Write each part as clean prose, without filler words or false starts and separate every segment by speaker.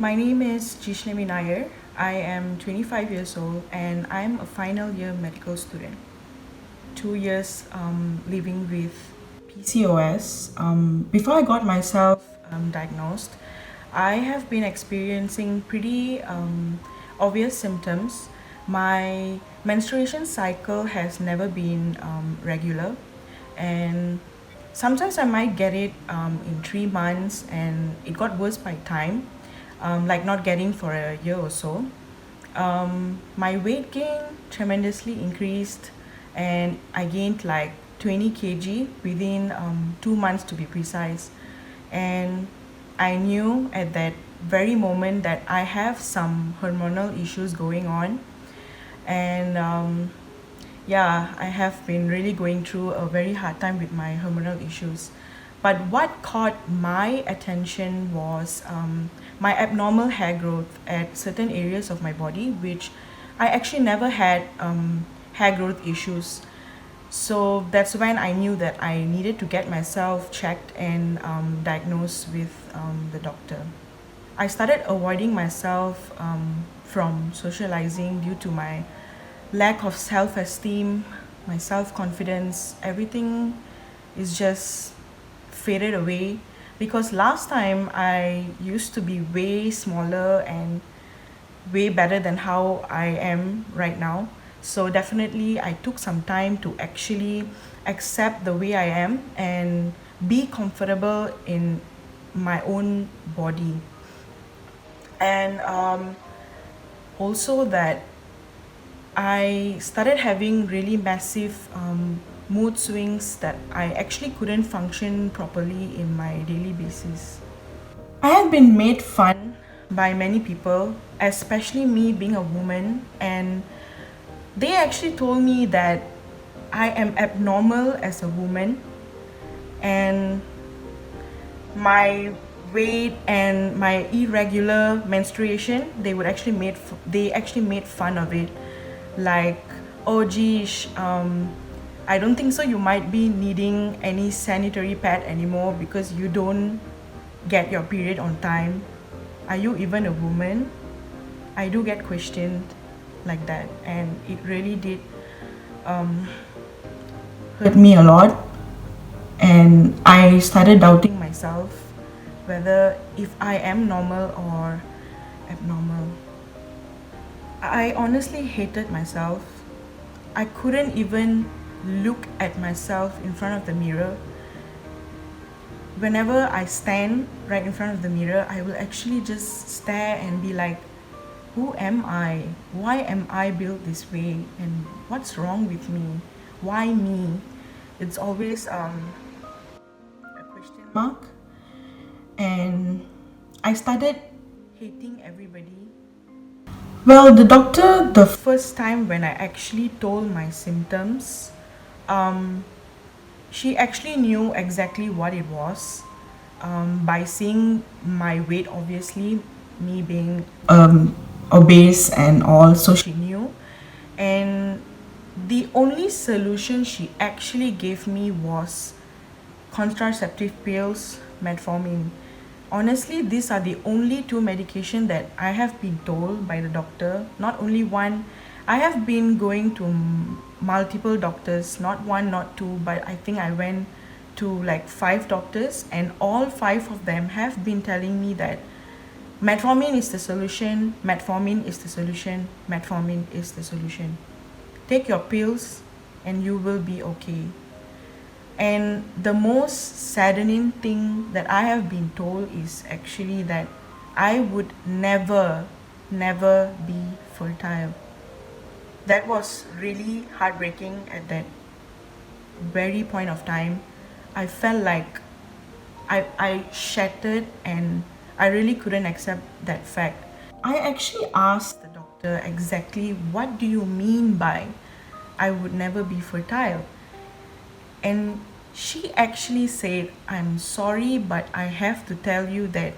Speaker 1: My name is Jishlemi Nair. I am 25 years old and I'm a final year medical student. 2 years living with PCOS. Before I got myself diagnosed, I have been experiencing pretty obvious symptoms. My menstruation cycle has never been regular, and sometimes I might get it in 3 months, and it got worse by time, like not getting for a year or so. My weight gain tremendously increased, and I gained like 20 kg within 2 months to be precise. And I knew at that very moment that I have some hormonal issues going on, and yeah, I have been really going through a very hard time with my hormonal issues. But what caught my attention was my abnormal hair growth at certain areas of my body, which I actually never had hair growth issues. So that's when I knew that I needed to get myself checked and diagnosed with the doctor. I started avoiding myself from socializing due to my lack of self esteem, my self confidence, everything is just faded away because last time I used to be way smaller and way better than how I am right now. So definitely I took some time to actually accept the way I am and be comfortable in my own body. And also that I started having really massive mood swings that I actually couldn't function properly in my daily basis. I have been made fun by many people, especially me being a woman, and they actually told me that I am abnormal as a woman, and my weight and my irregular menstruation, they actually made fun of it, like, oh geez, I don't think so you might be needing any sanitary pad anymore because you don't get your period on time. Are you even a woman? I do get questioned like that, and it really did hurt me a lot. And I started doubting myself whether if I am normal or abnormal. I honestly hated myself. I couldn't even look at myself in front of the mirror. Whenever I stand right in front of the mirror, I will actually just stare and be like, who am I? Why am I built this way? And what's wrong with me? Why me? It's always a question mark. And I started hating everybody. Well, the doctor, the first time when I actually told my symptoms, um, she actually knew exactly what it was by seeing my weight, obviously, me being obese and all, so she knew. And the only solution she actually gave me was contraceptive pills, metformin. Honestly, these are the only two medication that I have been told by the doctor. Not only one, I have been going to multiple doctors, not one, not two, but I think I went to like five doctors, and all five of them have been telling me that metformin is the solution, metformin is the solution, metformin is the solution. Take your pills and you will be okay. And the most saddening thing that I have been told is actually that I would never, never be fertile. That was really heartbreaking at that very point of time. I felt like I shattered, and I really couldn't accept that fact. I actually asked the doctor exactly what do you mean by I would never be fertile? And she actually said, I'm sorry, but I have to tell you that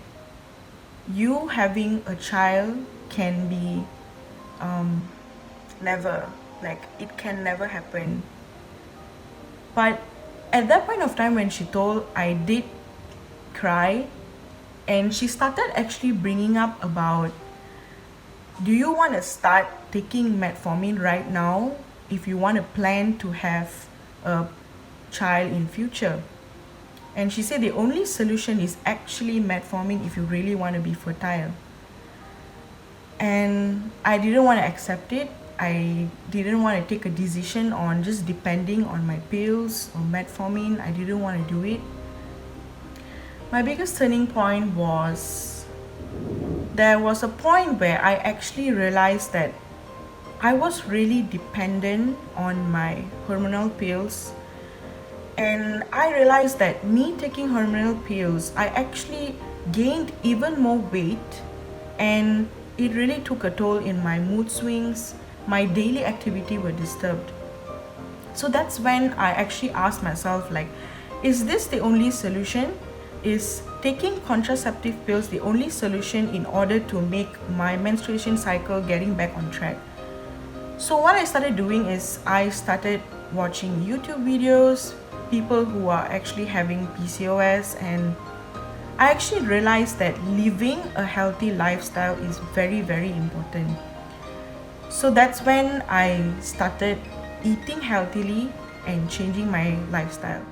Speaker 1: you having a child can be never, like, it can never happen. But at that point of time when she told, I did cry, And she started actually bringing up about, do you want to start taking metformin right now if you want to plan to have a child in future? And she said the only solution is actually metformin if you really want to be fertile. And I didn't want to accept it. I didn't want to take a decision on just depending on my pills or metformin. I didn't want to do it. My biggest turning point was, there was a point where I actually realized that I was really dependent on my hormonal pills. And I realized that me taking hormonal pills, I actually gained even more weight, and it really took a toll in my mood swings. My daily activity were disturbed. So that's when I actually asked myself, like, is this the only solution? Is taking contraceptive pills the only solution in order to make my menstruation cycle getting back on track? So what I started doing is I started watching YouTube videos, people who are actually having PCOS, and I actually realized that living a healthy lifestyle is very, very important. So that's when I started eating healthily and changing my lifestyle.